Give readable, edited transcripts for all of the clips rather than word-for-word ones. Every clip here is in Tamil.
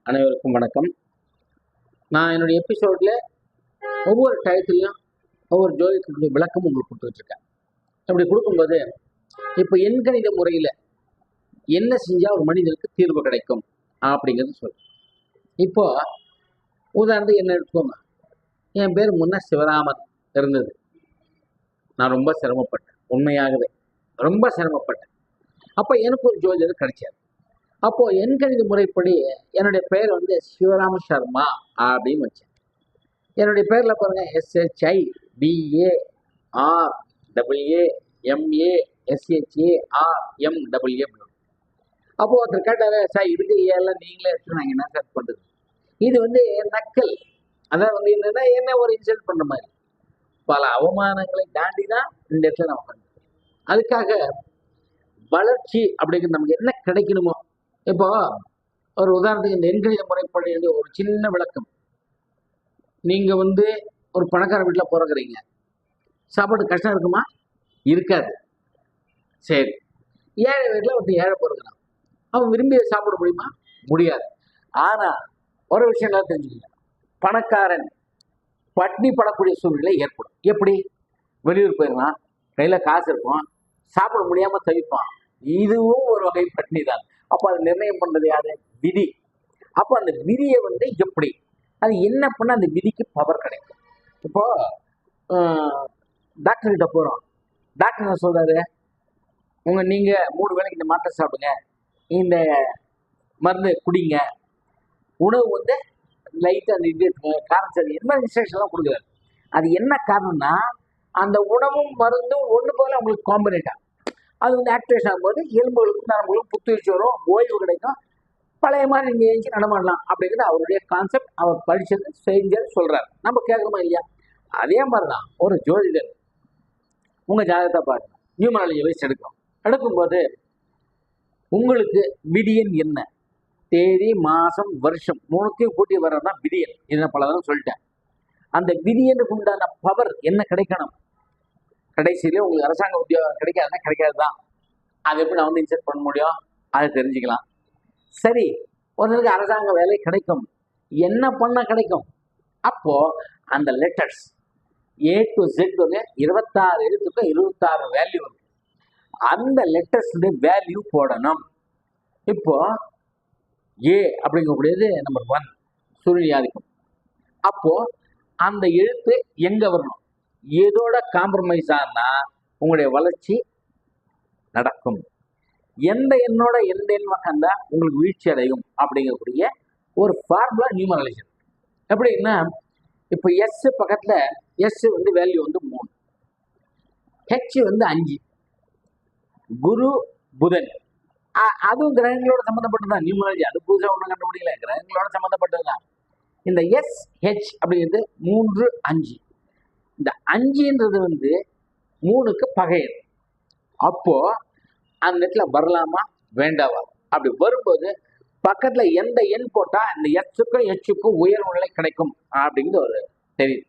அனைவருக்கும் வணக்கம். நான் என்னுடைய எபிசோடில் ஒவ்வொரு டயத்துலையும் ஒவ்வொரு ஜோதிடத்துடைய விளக்கம் உங்களுக்கு கொடுத்துட்ருக்கேன். அப்படி கொடுக்கும்போது இப்போ எண்கணித முறையில் என்ன செஞ்சால் ஒரு மனிதனுக்கு தீர்வு கிடைக்கும் அப்படிங்கிறது சொல்லுவேன். இப்போ உதாரணத்துக்கு என்ன எடுத்துக்கோங்க. என் பேர் முன்ன சிவராமன் இருந்தது. நான் ரொம்ப சிரமப்பட்டேன், உண்மையாகவே ரொம்ப சிரமப்பட்டேன். அப்போ எனக்கு ஒரு ஜோதிடர் கிடைச்சார். அப்போ எண்கணித முறைப்படி என்னுடைய பெயர் வந்து சிவராம சர்மா அப்படின்னு வச்சேன். என்னுடைய பேர்ல பாருங்க SHI BARAMAMASHARMAA. அப்போ ஒருத்தர் கேட்டாரு, சார் இதுக்கு எல்லாம் நீங்களே எடுத்துனாங்க, என்ன சார் பண்றது? இது வந்து நக்கல். அதான் வந்து என்னன்னா என்ன ஒரு இன்சல்ட் பண்ற மாதிரி பல அவமானங்களை தாண்டி தான் இந்த இடத்துல நம்ம பண்றோம். அதுக்காக வளர்ச்சி அப்படிங்கிறது நமக்கு என்ன கிடைக்கணுமோ, இப்போ ஒரு உதாரணத்துக்கு இந்த எண்கணித முறைப்படி ஒரு சின்ன விளக்கம். நீங்க வந்து ஒரு பணக்கார வீட்டில் பிறகுறீங்க, சாப்பாடு கஷ்டம் இருக்குமா? இருக்காது. சரி, ஏழை வீட்டில் ஒருத்தர் ஏழை பிறகுறான், அவன் விரும்பி சாப்பிட முடியுமா? முடியாது. ஆனா ஒரு விஷயம் எல்லாம் தெரிஞ்சுக்கல, பணக்காரன் பட்னி படக்கூடிய சூழ்நிலை ஏற்படும். எப்படி? வெளியூர் போயிடலாம், கையில காசு இருக்கும், சாப்பிட முடியாம தவிப்பான். இதுவும் ஒரு வகை பட்னி தான். அப்போ அது நிர்ணயம் பண்றது யாரு? விதி. அப்போ அந்த விதியை வந்து எப்படி, அது என்ன பண்ண அந்த விதிக்கு பவர் கிடைக்கும். இப்போ டாக்டர் கிட்ட போறோம். டாக்டர் என்ன சொல்றாரு? நீங்க 3 வேளைக்கு இந்த மாத்திரை சாப்பிடுங்க, இந்த மருந்து குடிங்க, உணவு வந்து லைட்டா காரம் சரி, என்ன இன்ஸ்ட்ரக்ஷன்லாம் கொடுக்குறாரு. அது என்ன காரணம்னா, அந்த உணவும் மருந்தும் ஒன்று போல உங்களுக்கு காம்பினேட்டா அது வந்து ஆக்டிவேஷன் ஆகும்போது எலும்புகளுக்கும் நரம்புகளுக்கும் புத்துணர்ச்சி வரும், ஓய்வு கிடைக்கும், பழைய மாதிரி நீங்கள் எழுந்து நடமாடலாம் அப்படிங்கிறது அவருடைய கான்செப்ட். அவர் படிச்சது செஞ்சது சொல்றாரு. நம்ம கேட்கணுமா இல்லையா? அதே மாதிரி தான் ஒரு ஜோதிடர் உங்கள் ஜாதகத்தை பாருங்க, நியூமராலஜி வைஸ் எடுக்கும்போது உங்களுக்கு விதியன் என்ன, தேதி மாதம் வருஷம் 3த்தையும் கூட்டி வர்றதுதான் விதியன். இதை பல தடவை சொல்லிட்டேன். அந்த விதியனுக்கு உண்டான பவர் என்ன கிடைக்கணும்? கடைசியில உங்களுக்கு அரசாங்க உத்தியோகம் கிடைக்காதுன்னா கிடைக்காது தான். அது எப்படி நான் வந்து இன்செர்ட் பண்ண முடியும்? அதை தெரிஞ்சுக்கலாம். சரி, ஒருத்தருக்கு அரசாங்க வேலை கிடைக்கும், என்ன பண்ண கிடைக்கும்? அப்போ அந்த லெட்டர்ஸ் A to Z 26 எழுத்துக்கு 26 வேல்யூ இருக்கு. அந்த லெட்டர்ஸ் வேல்யூ போடணும். இப்போ A அப்படிங்கக்கூடியது நம்பர் 1 சூரியனியாதிக்கம். அப்போ அந்த எழுத்து எங்க வரணும்? எதோட காம்ப்ரமைஸ் ஆனா உங்களுடைய வளர்ச்சி நடக்கும். எந்த எண்ணோட எந்த எண் வந்தா உங்களுக்கு வீழ்ச்சி அடையும் அப்படிங்கக்கூடிய ஒரு ஃபார்முலா நியூமரலைசேஷன். எப்படின்னா, இப்போ எஸ் பக்கத்துல எஸ் வந்து வேல்யூ வந்து 3, ஹெச் வந்து 5, குரு புதன் அதுவும் கிரகங்களோட சம்மந்தப்பட்டதுதான் நியூமராலஜி. அது புதுசாக ஒன்றும் கண்டுபிடிக்கல, கிரகங்களோட சம்மந்தப்பட்டதுதான். இந்த எஸ் ஹெச் அப்படிங்கிறது 3 5. இந்த 5ன்றது வந்து 3க்கு பகையன். அப்போ அந்த இடத்துல வரலாமா வேண்டாவா? அப்படி வரும்போது பக்கத்துல எந்த எண் போட்டா இந்த எச்சுக்கும் ஹெச்சுக்கும் உயர்வு நிலை கிடைக்கும் அப்படிங்கிறது ஒரு தெரியுது.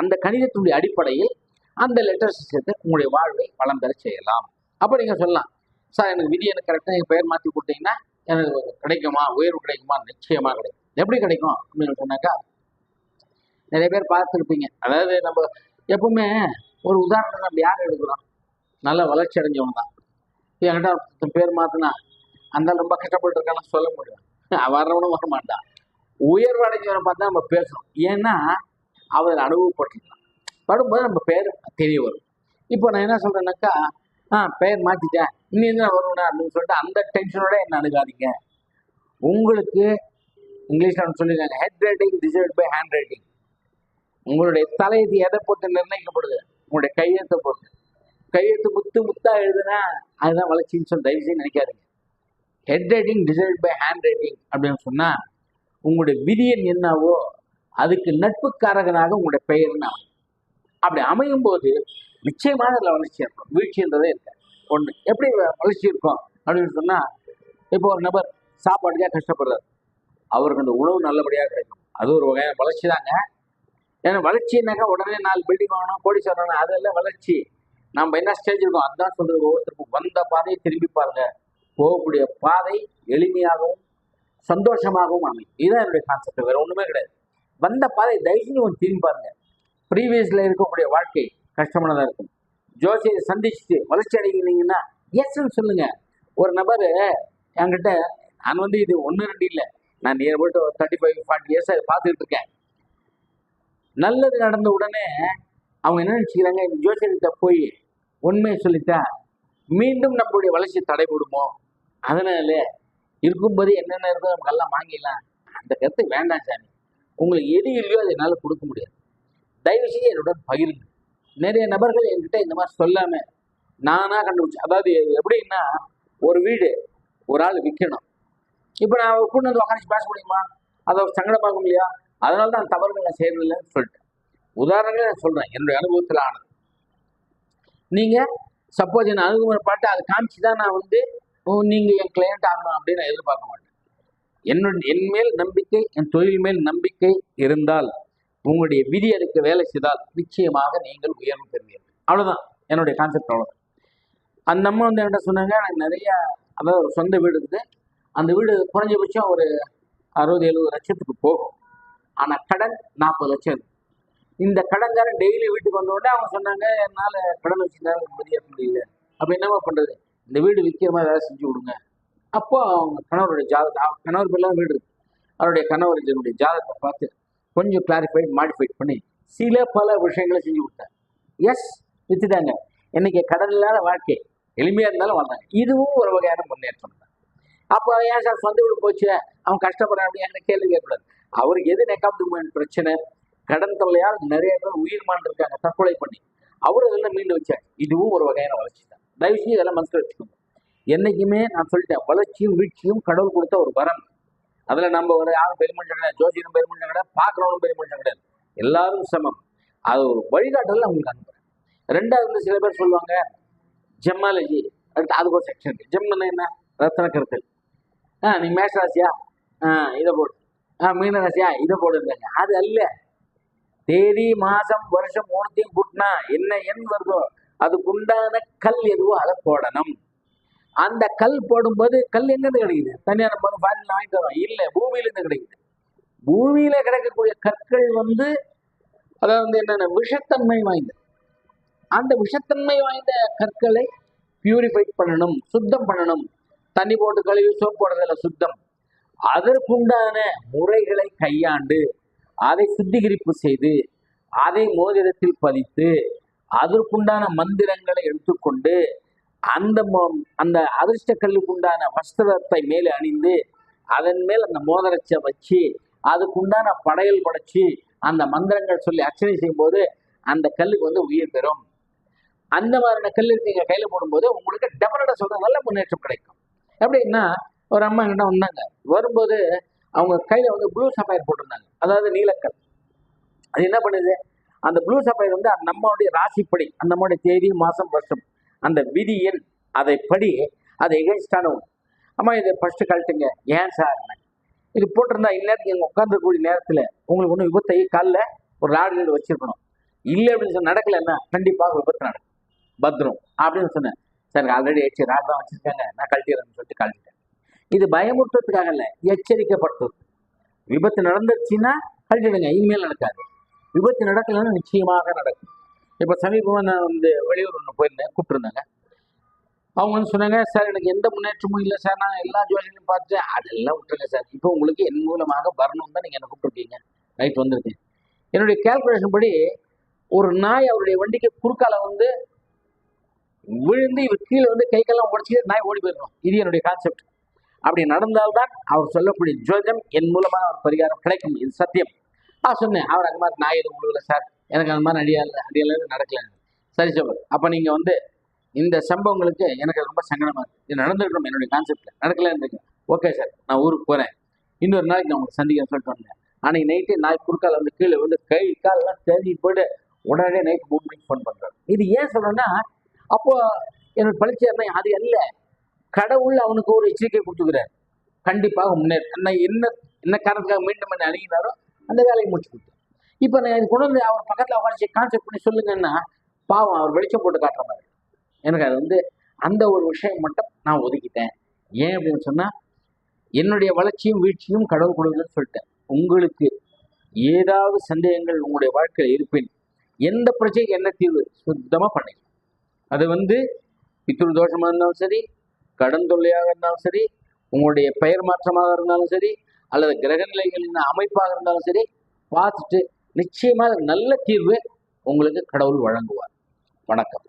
அந்த கணிதத்தினுடைய அடிப்படையில் அந்த லெட்டர்ஸ் சேர்த்து உங்களுடைய வாழ்வை வளம் பெற செய்யலாம். அப்போ நீங்க சொல்லலாம், சார் எனக்கு விதி எனக்கு கரெக்டாக என் பெயர் மாற்றி கொடுத்தீங்கன்னா எனக்கு கிடைக்குமா, உயர்வு கிடைக்குமா? நிச்சயமா கிடைக்கும். எப்படி கிடைக்கும் அப்படின்னு சொன்னாக்கா, நிறைய பேர் பார்த்துருப்பீங்க. அதாவது நம்ம எப்பவுமே ஒரு உதாரணத்தை நம்ம யார் எடுக்கிறோம்? நல்ல வளர்ச்சி அடைஞ்சவங்க தான். என்கிட்ட பேர் மாற்றினா அந்த ரொம்ப கஷ்டப்பட்டு இருக்கான்னு சொல்ல முடியும், வர்றவனும் வர மாட்டான். உயர்வு அடைஞ்சவனை பார்த்தா நம்ம பேசுறோம், ஏன்னா அவர் அனுபவப்பட்டிருக்கலாம். படும்போது நம்ம பேர் தெரிய வரும். இப்போ நான் என்ன சொல்றேன்னாக்கா, பெயர் மாற்றிட்டேன், இன்னும் என்ன வருவேனா அப்படின்னு சொல்லிட்டு அந்த டென்ஷனோட என்ன அணுகாதீங்க. உங்களுக்கு இங்கிலீஷ்ல சொல்லியிருக்காங்க, head writing decide by handwriting. உங்களுடைய தலையெழுத்து எதை பொறுத்து நிர்ணயிக்கப்படுது? உங்களுடைய கையெழுத்தை பொறுத்து. கையெழுத்து முத்து முத்தா எழுதுனா அதுதான் வளர்ச்சின்னு சொல்லி தயவு செய்து நினைக்காதீங்க. Head writing decide by handwriting அப்படின்னு சொன்னா உங்களுடைய விதியன் என்னவோ அதுக்கு நட்புக்காரகனாக உங்களுடைய பெயர்னு அமையும். அப்படி அமையும் போது நிச்சயமாக அதில் வளர்ச்சி இருக்கும், வீழ்ச்சின்றதே இருக்காது. ஒன்று எப்படி வளர்ச்சி இருக்கும் அப்படின்னு சொன்னா, இப்போ ஒரு நபர் சாப்பாட்டுக்காக கஷ்டப்படுறாரு, அவருக்கு அந்த உணவு நல்லபடியாக கிடைக்கும், அது ஒரு வகையான வளர்ச்சி தாங்க. ஏன்னா வளர்ச்சினாக்கா உடனே 4 பில்டிங் வாங்கணும், கோடி சொல்லணும், அதெல்லாம் வளர்ச்சி. நம்ம என்ன ஸ்டேஜ் இருக்கோம் அதுதான் சொல்றது. ஒவ்வொருத்தருக்கும் வந்த பாதையை திரும்பி பாருங்க. போகக்கூடிய பாதை எளிமையாகவும் சந்தோஷமாகவும் அமையும். இதுதான் என்னுடைய கான்செப்ட், வேற ஒண்ணுமே கிடையாது. வந்த பாதை தயவு செஞ்சு கொஞ்சம் திரும்பி பாருங்க. ப்ரீவியஸ்ல இருக்கக்கூடிய வாழ்க்கை கஷ்டமானதா இருக்கும். ஜோசியை சந்திச்சுட்டு வளர்ச்சி அடைகிறீங்கன்னா எஸ்ன்னு சொல்லுங்க. ஒரு நபர் என்கிட்ட, நான் வந்து இது 1-2 இல்லை, நான் நியர் அபவுட் 35-40 இயர்ஸ் பார்த்துக்கிட்டு இருக்கேன். நல்லது நடந்த உடனே அவங்க என்ன நினைச்சுக்கிறாங்க, இந்த ஜோசியர்கிட்ட போய் உண்மையை சொல்லிட்டா மீண்டும் நம்மளுடைய வளர்ச்சி தடைபடுமோ, அதனால இருக்கும்போது என்னென்ன இருக்கோ நமக்கெல்லாம் வாங்கிடலாம். அந்த கருத்து வேண்டாம் சாமி. உங்களுக்கு எது இல்லையோ அதை என்னால் கொடுக்க முடியாது. தயவு செய்து என்னுடன் பகிருங்க. நிறைய நபர்கள் என்கிட்ட இந்த மாதிரி சொல்லாம நானா கண்டுபிடிச்சேன். அதாவது எப்படின்னா, ஒரு வீடு ஒரு ஆள் விற்கணும். இப்போ நான் கொண்டு வந்து உக்காந்து பேச முடியுமா? அதை ஒரு சங்கடமாகும் இல்லையா? அதனால தான் தவறுகள் நான் செய்யறதில்லைன்னு சொல்லிட்டேன். உதாரணங்களே நான் சொல்றேன், என்னுடைய அனுபவத்தில் ஆனது. நீங்க சப்போஸ் என்ன அணுகுமுறை பாட்டு அதை காமிச்சுதான் நான் வந்து நீங்க என் கிளையண்ட் ஆகணும் அப்படின்னு நான் எதிர்பார்க்க மாட்டேன். என் மேல் நம்பிக்கை, என் தொழில் மேல் நம்பிக்கை இருந்தால், உங்களுடைய விதி அதுக்கு வேலை செய்தால் நிச்சயமாக நீங்கள் உயர்வு பெறுவீர்கள். அவ்வளவுதான் என்னுடைய கான்செப்ட். அவ்வளவுதான். அந்த அம்மா வந்து என்ன சொன்னாங்க, எனக்கு நிறைய, அதாவது ஒரு சொந்த வீடு இருக்குது. அந்த வீடு குறைஞ்சபட்சம் ஒரு 60-70 லட்சத்துக்கு போகும். ஆனா கடன் 40 லட்சம் இருக்கு. இந்த கடன்காரன் டெய்லி வீட்டுக்கு வந்த உடனே அவங்க சொன்னாங்க, என்னால கடன் வச்சிருந்தாலும் நிம்மதியா முடியல. அப்ப என்னவா பண்றது, இந்த வீடு விற்கிற மாதிரி வேலை செஞ்சு கொடுங்க. அப்போ அவங்க கணவருடைய ஜாதகத்தை, கணவர் பேர்லாம் வீடு இருக்கு, அவருடைய கணவருடைய ஜாதகத்தை பார்த்து கொஞ்சம் கிளாரிஃபைட் மாடிஃபைட் பண்ணி பல விஷயங்களை செஞ்சு கொடுத்தாங்க. எஸ், வித்துட்டாங்க. இன்னைக்கு கடன் இல்லாத வாழ்க்கை, எளிமையா இருந்தாலும் வாழ்ந்தாங்க. இதுவும் ஒரு வகையான முன்னேற்றம் தான். அப்போ ஏன் சார் சொந்த வீடு போச்சு, அவன் கஷ்டப்படுறான் அப்படின்னு கேள்வி கேட்கக்கூடாது. அவருக்கு எது நெக்காப்துமான பிரச்சனை, கடன் தொல்லையால் நிறைய பேர் உயிர்மான் இருக்காங்க தற்கொலை பண்ணி, அவரு இதெல்லாம் மீண்டு வச்சாங்க. இதுவும் ஒரு வகையான வளர்ச்சி தான். தயவுசெய்து இதெல்லாம் மனசில் வச்சுக்கோங்க. என்னைக்குமே நான் சொல்லிட்டேன், வளர்ச்சியும் வீழ்ச்சியும் கடவுள் கொடுத்த ஒரு வரம். அதுல நம்ம ஒரு யாரும் பெருமனுஷன் கிடையாது, ஜோசியம் பெருமனுஷன் கிடையாது, பார்க்கறவனும் பெருமனுஷன் கிடையாது, எல்லாரும் சமம். அது ஒரு வழிகாட்டல் அவங்களுக்கு அனுப்புறேன். ரெண்டாவது வந்து சில பேர் சொல்லுவாங்க ஜெம்மாலஜி, அடுத்து அதுக்கு ஒரு செக்ஷன் இருக்கு. ஜெம்னா என்ன, ரத்தன கருத்தல். நீ மேஷ ராசியா, இதை போடு. மீன ராசியா, இதை போடுங்க. அது அல்ல. தேதி மாசம் வருஷம் மூணுத்தையும் கூட்டினா என்ன எண் வருதோ அதுக்குண்டான கல் எதுவோ அதை போடணும். அந்த கல் போடும்போது, கல் எங்கிருந்து கிடைக்குது, தனியார் நம்ம ஃபாரின்ல வாங்கிட்டு வரோம் இல்லை, பூமியில இருந்து கிடைக்குது. பூமியில கிடைக்கக்கூடிய கற்கள் வந்து அதாவது வந்து என்னென்ன விஷத்தன்மை வாய்ந்த, அந்த விஷத்தன்மை வாய்ந்த கற்களை பியூரிஃபை பண்ணணும், சுத்தம் பண்ணணும். தண்ணி போட்டு கழுவி சோப் போடுறதில்ல, சுத்தம். அதற்குண்டான முறைகளை கையாண்டு அதை சுத்திகரிப்பு செய்து அதை மோதிரத்தில் பதித்து அதற்குண்டான மந்திரங்களை எடுத்துக்கொண்டு அந்த அதிர்ஷ்ட கல்லுக்குண்டான வஸ்திரத்தை மேலே அணிந்து அதன் மேல் அந்த மோதிரத்தை வச்சு அதுக்குண்டான படையல் படைச்சு அந்த மந்திரங்கள் சொல்லி அர்ச்சனை செய்யும் போது அந்த கல்லுக்கு வந்து உயிர் பெறும். அந்த மாதிரியான கல்லு நீங்க கையில போடும்போது உங்களுக்கு டெஃபினட்டா சொல்ற நல்ல முன்னேற்றம் கிடைக்கும். எப்படின்னா, ஒரு அம்மா கிட்ட வந்தாங்க, வரும்போது அவங்க கையில வந்து ப்ளூ சஃபயர் போட்டிருந்தாங்க, அதாவது நீலக்கல். அது என்ன பண்ணுது, அந்த ப்ளூ சஃபயர் வந்து நம்மளுடைய ராசிப்படி, அந்த நம்மளுடைய தேதி மாசம் வருஷம் அந்த விதி எண் அதை படி அதை எகென்ஸ்டான ஒன்று. அம்மா இதை ஃபர்ஸ்ட் கழட்டுங்க. ஏன் சார், இது போட்டிருந்தா இந்நேரத்துக்கு எங்க உட்காந்துருக்கூடிய நேரத்துல உங்களுக்கு ஒன்றும் விபத்தை காலில் ஒரு ராடு வச்சிருக்கணும். இல்லை அப்படின்னு சொன்ன நடக்கலைன்னா கண்டிப்பாக விபத்து நடக்கும், பத்திரம் அப்படின்னு சொன்னேன். சார் ஆல்ரெடி ஆயிடுச்சு, ராடு தான் வச்சிருக்காங்க, நான் கழட்டிடுறேன்னு சொல்லிட்டு கழட்டிட்டேன். இது பயமுறுத்துறதுக்காக இல்லை, எச்சரிக்கைப்படுத்துறது. விபத்து நடந்துருச்சுன்னா கழட்டிடுங்க, இனிமேல் நடக்காது. விபத்து நடக்கலைன்னா நிச்சயமாக நடக்கும். இப்போ சமீபமாக நான் வந்து வெளியூர் ஒன்று போயிருந்தேன், கூப்பிட்டுருந்தாங்க. அவங்க வந்து சொன்னாங்க, சார் எனக்கு எந்த முன்னேற்றமும் இல்லை சார், நான் எல்லா ஜோதிலையும் பார்த்துட்டேன். அதெல்லாம் விட்டுருங்க சார், இப்போ உங்களுக்கு என் மூலமாக வரணும் தான் நீங்கள் என்ன கூப்பிட்டுருக்கீங்க. ரைட், வந்திருக்கேன். என்னுடைய கேல்குலேஷன் படி ஒரு நாய் அவருடைய வண்டிக்கு குறுக்கால வந்து விழுந்து இவர் கீழே வந்து கை காலம் உடச்சி நாய் ஓடி போயிருக்கணும். இது என்னுடைய கான்செப்ட். அப்படி நடந்தால்தான் அவர் சொல்லக்கூடிய ஜோதிடம் என் மூலமாக அவர் பரிகாரம் கிடைக்கும், இது சத்தியம். சொன்னேன், அவர் அந்த மாதிரி நாய் எதுவும் விழுகல சார், எனக்கு அந்த மாதிரி அடியால நடக்கல. சரி சார், அப்போ நீங்கள் வந்து இந்த சம்பவங்களுக்கு எனக்கு ரொம்ப சங்கடமாக இருக்குது, இது நடந்துருக்கணும் என்னுடைய கான்செப்டில், நடக்கலன்னு இருக்கேன். ஓகே சார், நான் ஊருக்கு போகிறேன், இன்னொரு நாளைக்கு நான் உங்களுக்கு சந்திக்கிறேன் சொல்லிட்டு வந்தேன். அன்னைக்கு நைட்டு நாய் குறுக்கால் வந்து கீழே வந்து கை காலெல்லாம் தேடி போய்ட்டு உடனே நைட்டு 3 மணிக்கு ஃபோன் பண்ணுறாரு. இது ஏன் சொல்கிறேன்னா, அப்போ எனக்கு பழிச்சாருன்னா அது அல்ல, கடவுள் அவனுக்கு ஒரு எச்சரிக்கை கொடுத்துக்கிறார், கண்டிப்பாக முன்னேற்ற என்ன காரணத்துக்காக மீண்டும் என்ன அணுகினாரோ அந்த வேலையை முடிச்சு கொடுத்தார். இப்போ நான் இது கொண்டு வந்து அவர் பக்கத்தில் உட்காந்து கான்செப்ட் பண்ணி சொல்லுங்கன்னா பாவம் அவர் வெளிச்சம் போட்டு காட்டுற மாதிரி. எனக்கு அது வந்து அந்த ஒரு விஷயம் மட்டும் நான் ஒதுக்கிட்டேன். ஏன் அப்படின்னு சொன்னால், என்னுடைய வளர்ச்சியும் வீழ்ச்சியும் கடவுள் கொடுக்குதுன்னு சொல்லிட்டேன். உங்களுக்கு ஏதாவது சந்தேகங்கள் உங்களுடைய வாழ்க்கையில் இருப்பின் எந்த பிரச்சனைக்கு என்ன தீர்வு சுத்தமாக பண்ணுங்க. அது பித்ரு தோஷமாக இருந்தாலும் சரி, கடன் தொல்லையாக இருந்தாலும் சரி, உங்களுடைய பெயர் மாற்றமாக இருந்தாலும் சரி, அல்லது கிரகநிலைகளின் அமைப்பாக இருந்தாலும் சரி, பார்த்துட்டு நிச்சயமாக நல்ல தீர்வு உங்களுக்கு கடவுள் வழங்குவார். வணக்கம்.